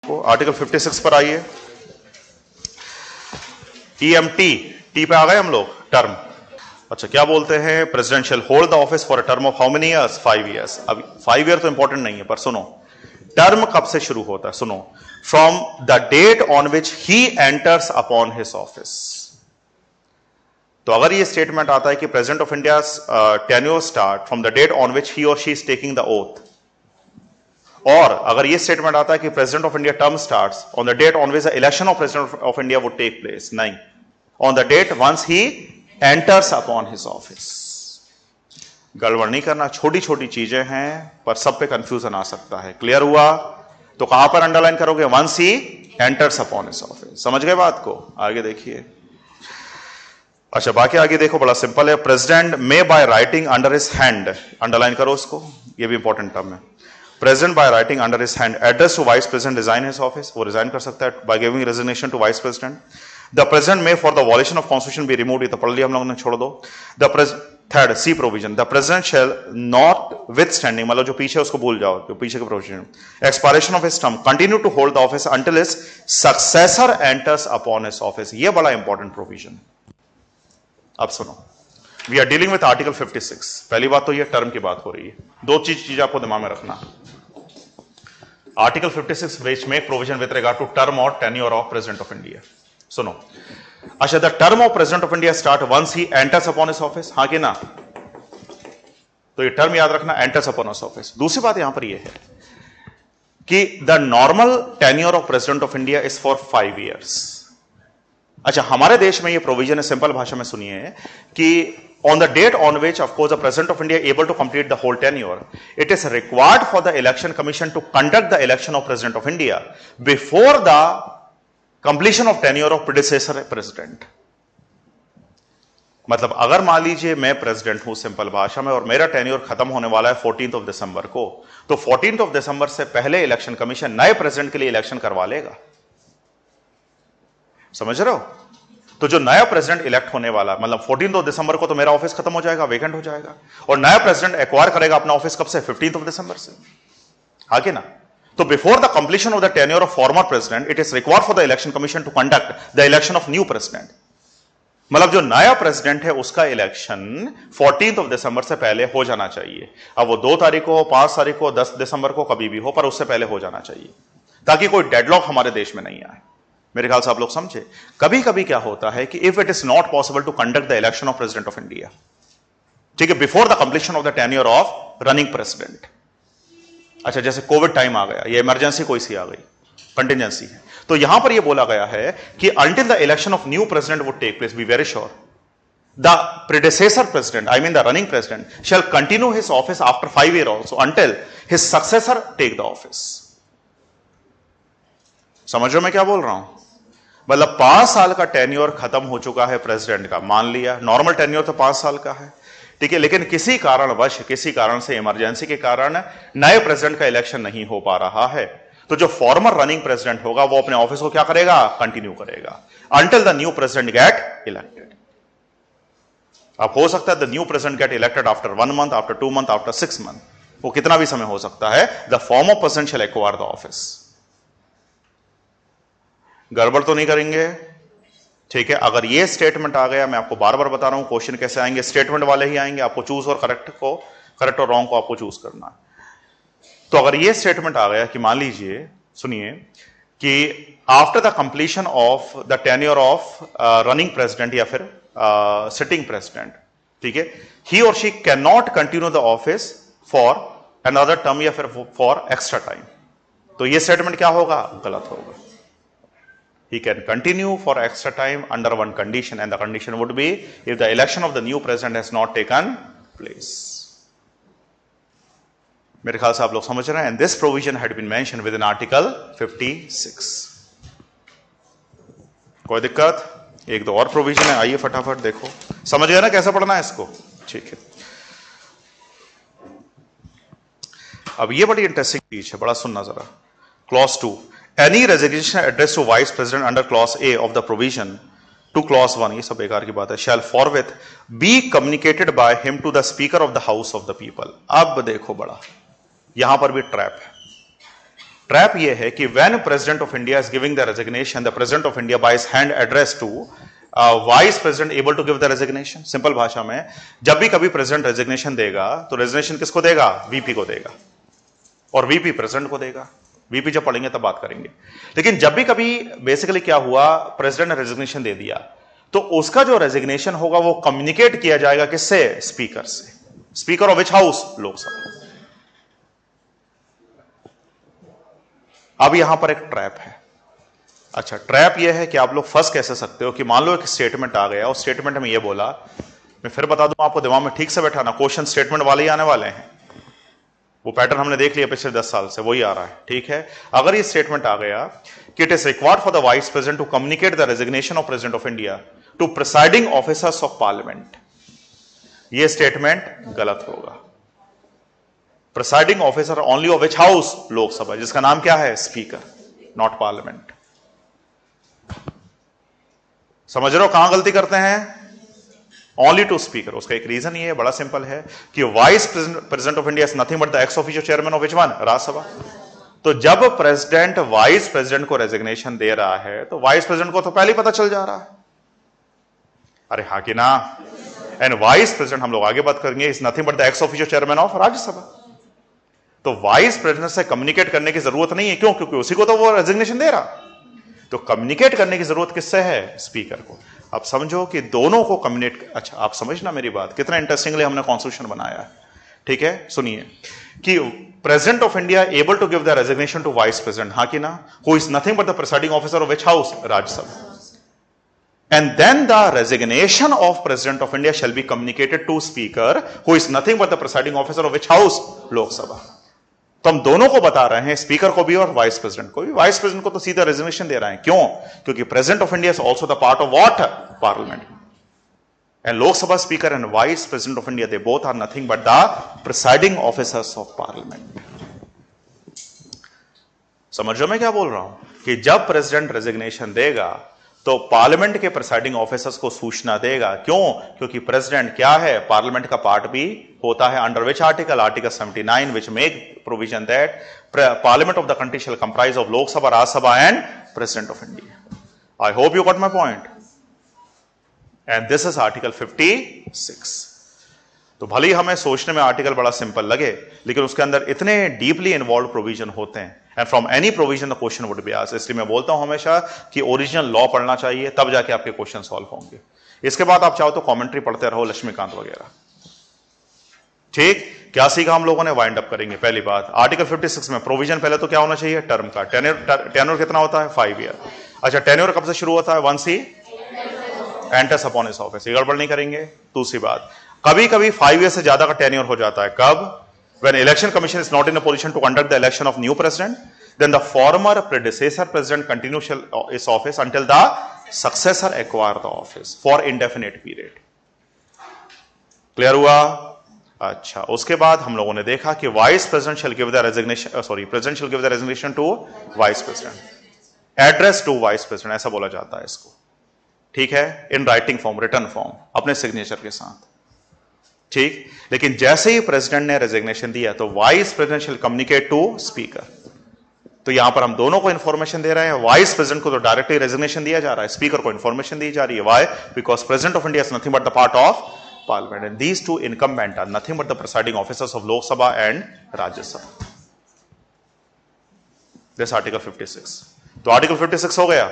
को आर्टिकल 56 पर आइए। EMT टी पे आ गए हम लोग, टर्म। अच्छा, क्या बोलते हैं? Presidential hold the office for a term of how many years? 5 years. अब 5 ईयर तो इंपॉर्टेंट नहीं है, पर सुनो, टर्म कब से शुरू होता है? सुनो, from the date on which he enters upon his office. तो अगर ये स्टेटमेंट आता है कि president of India tenure start from the date on which he और she is taking the oath, और अगर ये स्टेटमेंट आता है कि president of India term starts on the date on which the election of president of India would take place, नहीं, on the date once he enters upon his office. गड़बड़ नहीं करना, छोटी छोटी चीजें हैं पर सब पे कंफ्यूजन आ सकता है। क्लियर हुआ? तो कहां पर अंडरलाइन करोगे? Once he enters upon his office. समझ गए बात को? आगे देखिए। अच्छा, बाकी आगे देखो, बड़ा सिंपल है। President may by writing under his hand, underline करो उसको, ये भी इंपॉर्टेंट टर्म है। President by writing under his hand address to vice president resign his office, वो रिजाइन कर सकता है by giving resignation to vice president. The president may for the violation of constitution be removed, ये तो पढ़ लिया हम लोगों ने, छोड़ दो। The third C provision, the president shall not with standing, मतलब जो पीछे उसको भूल जाओ, जो पीछे के provision, expiration of his term continue to hold the office until his successor enters upon his office. ये बड़ा इंपॉर्टेंट प्रोविजन। अब सुनो, we are dealing with article 56। पहली बात तो ये टर्म की बात हो रही है। दो चीज आपको दिमाग में रखना। Article 56 which make provision with regard to term और tenure of president of India. सुनो, अच्छा, the term of president of India start once he enters upon his office, हाँ कि ना? तो ये टर्म याद रखना, एंटर्स अपॉन हिज ऑफिस। दूसरी बात यहां पर ये है कि the normal tenure of president of India is for 5 years. अच्छा, हमारे देश में ये प्रोविजन है, सिंपल भाषा में सुनिए, कि on the date on which, of course, the President of India able to complete the whole tenure, it is required for the Election Commission to conduct the election of President of India before the completion of tenure of predecessor President. मतलब अगर मान लीजिए मैं president हूं simple भाषा में, और मेरा टेन्योर खत्म होने वाला है 14th of दिसंबर को, तो 14th of दिसंबर से पहले इलेक्शन कमीशन नए प्रेसिडेंट के लिए इलेक्शन करवा लेगा। समझ रहे हो? तो जो नया प्रेसिडेंट इलेक्ट होने वाला, मतलब 14 दिसंबर को तो मेरा ऑफिस खत्म हो जाएगा, वेकेंट हो जाएगा, और नया प्रेसिडेंट एक्वायर करेगा अपना ऑफिस कब से? 15 दिसंबर से, आगे ना? तो before the completion of the tenure of former president, it is required for the election commission to conduct the election of new president. मतलब जो नया प्रेसिडेंट है उसका इलेक्शन 14 दिसंबर से पहले हो जाना चाहिए। अब वो 2 तारीख को हो, 5 तारीख को, 10 दिसंबर को, कभी भी हो, पर उससे पहले हो जाना चाहिए, ताकि कोई डेडलॉक हमारे देश में नहीं आए। मेरे ख्याल से आप लोग समझे। कभी कभी क्या होता है कि if it is not possible to conduct the election of president of India, ठीक है, before the completion of the tenure of running president. अच्छा, जैसे कोविड टाइम आ गया, ये इमरजेंसी कोई सी आ गई, कंटिजेंसी है, तो यहां पर यह बोला गया है कि until the election of new president would take place, be very sure the predecessor president, I mean the running president, shall continue his office after 5 year also until his successor take the office. समझ रहे हो मैं क्या बोल रहा हूं? मतलब 5 साल का टेन्योर खत्म हो चुका है प्रेसिडेंट का, मान लिया नॉर्मल टेन्योर तो 5 साल का है, ठीक है, लेकिन किसी कारणवश, किसी कारण से, इमरजेंसी के कारण नए प्रेसिडेंट का इलेक्शन नहीं हो पा रहा है, तो जो फॉर्मर रनिंग प्रेसिडेंट होगा वो अपने ऑफिस को क्या करेगा? कंटिन्यू करेगा until the new president get elected. अब हो सकता है the new president get elected after 1 month, after 2 month, after 6 month, वो कितना भी समय हो सकता है। The former president shell acquire the office. गड़बड़ तो नहीं करेंगे, ठीक है? अगर ये स्टेटमेंट आ गया, मैं आपको बार बार बता रहा हूं क्वेश्चन कैसे आएंगे, स्टेटमेंट वाले ही आएंगे, आपको चूज और करेक्ट और रॉन्ग को आपको चूज करना है। तो अगर ये स्टेटमेंट आ गया कि मान लीजिए, सुनिए, कि after the completion of the tenure of running president या फिर सिटिंग प्रेसिडेंट, ठीक है, ही और she can not continue the office for another term या फिर फॉर एक्स्ट्रा टाइम, तो ये स्टेटमेंट क्या होगा? गलत होगा। He can continue for extra time under one condition, and the condition would be if the election of the new president has not taken place. मेरे ख्याल से आप लोग समझ रहे हैं। And this provision had been mentioned within Article 56. कोई दिक्कत? एक दो और प्रोविजन है, आइए फटाफट देखो, समझ गए ना कैसे पढ़ना है इसको? ठीक है। अब ये बड़ी इंटरेस्टिंग चीज है, बड़ा सुनना जरा। Clause 2, any resignation addressed to vice president under clause A of the provision to clause 1, ये सब बेकार की बात है, shall forthwith be communicated by him to the speaker of the house of the people। अब देखो बड़ा, यहां पर भी ट्रैप है। ट्रैप ये है कि when president of India is giving the resignation, the president of India by hand address to vice president able to give the resignation. Simple भाषा में, जब भी कभी प्रेसिडेंट रेजिग्नेशन देगा तो रेजिग्नेशन किसको देगा? वीपी को देगा, और वीपी प्रेसिडेंट को देगा। वीपी जब पढ़ेंगे तब बात करेंगे। लेकिन जब भी कभी बेसिकली क्या हुआ, प्रेसिडेंट ने रेजिग्नेशन दे दिया, तो उसका जो रेजिग्नेशन होगा वो कम्युनिकेट किया जाएगा किससे? स्पीकर से। Speaker of which house? Lok Sabha. अब यहां पर एक ट्रैप है। अच्छा, ट्रैप यह है कि आप लोग फंस कैसे सकते हो कि मान लो एक स्टेटमेंट आ गया, उस स्टेटमेंट में यह बोला, मैं फिर बता दूं आपको, दिमाग में ठीक से बैठाना, क्वेश्चन स्टेटमेंट वाले ही आने वाले हैं। वो पैटर्न हमने देख लिया पिछले 10 साल से, वही आ रहा है। ठीक है, अगर ये स्टेटमेंट आ गया कि it is required for the vice president to communicate the resignation of president of India to presiding officers of parliament, ये स्टेटमेंट गलत होगा। Presiding officer only of which house? Lok Sabha, जिसका नाम क्या है? Speaker, not parliament. समझ रहे हो कहां गलती करते हैं? Only to speaker. उसका एक रीजन ये है, बड़ा सिंपल है, कि vice president of India is nothing but the ex officio chairman of which one? Rajya Sabha. तो जब प्रेसिडेंट वाइस प्रेसिडेंट को रेजिग्नेशन दे रहा है तो वाइस प्रेसिडेंट को तो पहले ही पता चल जा रहा है। अरे हाँ कि ना? एंड वाइस प्रेसिडेंट, हम लोग आगे बात करेंगे, is nothing but the ex officio chairman of Rajya Sabha. तो वाइस प्रेसिडेंट से कम्युनिकेट करने की जरूरत नहीं है। क्यों? क्योंकि उसी को तो वो रेजिग्नेशन दे रहा। तो कम्युनिकेट करने की जरूरत किससे है? स्पीकर को। अब समझो कि दोनों को कम्युनिकेट, अच्छा आप समझना मेरी बात, कितना इंटरेस्टिंगली हमने कॉन्स्टिट्यूशन बनाया है। ठीक है, सुनिए कि president of India able to give the resignation to vice president, हाँ कि ना? Who is nothing but the presiding officer of which house? Rajya Sabha. And then the resignation of President of India shall be communicated to Speaker, who is nothing but the presiding officer of which house? लोक सभा। तो हम दोनों को बता रहे हैं, speaker को भी और वाइस प्रेसिडेंट को भी। वाइस प्रेसिडेंट को तो सीधा रेजिग्नेशन दे रहे हैं। क्यों? क्योंकि president of India is also the part of what? Parliament. And Lok Sabha speaker and vice president of India, they both are nothing but the presiding officers of parliament. समझ रहे हो मैं क्या बोल रहा हूं? कि जब प्रेसिडेंट रेजिग्नेशन देगा तो पार्लियामेंट के प्रिसाइडिंग ऑफिसर्स को सूचना देगा। क्यों? क्योंकि प्रेसिडेंट क्या है? पार्लियामेंट का पार्ट भी होता है। Under which article? Article 79, which make provision that parliament of the country shall comprise of Lok Sabha, Rajya Sabha and president of India. I hope you got my point. And this is article 56। तो भले ही हमें सोचने में article बड़ा simple लगे, लेकिन उसके अंदर इतने डीपली इन्वॉल्व प्रोविजन होते हैं। And from any provision the question would be asked. इसलिए मैं बोलता हूं हमेशा कि ओरिजिनल लॉ पढ़ना चाहिए, तब जाके आपके क्वेश्चन सॉल्व होंगे। इसके बाद आप चाहो तो कमेंट्री पढ़ते रहो, लक्ष्मीकांत वगैरह। ठीक, क्या सीखा हम लोगों ने? वाइंड अप करेंगे। पहली बात, आर्टिकल 56 में प्रोविजन पहले तो क्या होना चाहिए? टर्म का। टेन्योर कितना होता है? 5 ईयर। अच्छा, टेन्योर कब से शुरू होता है? Once he enters upon his office. ये गड़बड़ नहीं करेंगे। दूसरी बात, कभी कभी 5 ईयर से ज्यादा का टेन्योर हो जाता है। कब? When election commission is not in a position to conduct the election of new president, then the former predecessor president continues his office until the successor acquire the office for indefinite period. Clear हुआ? अच्छा, उसके बाद हम लोगों ने देखा कि vice president shall give the resignation, president shall give the resignation to vice president. Address to vice president ऐसा बोला जाता है इसको। ठीक है, in writing form, written form, अपने सिग्नेचर के साथ। ठीक, लेकिन जैसे ही प्रेसिडेंट ने रेजिग्नेशन दिया तो vice president shall communicate to speaker. तो यहां पर हम दोनों को इंफॉर्मेशन दे रहे हैं। वाइस प्रेसिडेंट को तो डायरेक्टली रेजिग्नेशन दिया जा रहा है, स्पीकर को इंफॉर्मेशन दी जा रही है। Why? Because president of India is nothing but the part of parliament and these two incumbent are nothing but the presiding officers of Lok Sabha and Rajya Sabha. This article 56। तो आर्टिकल 56 हो गया।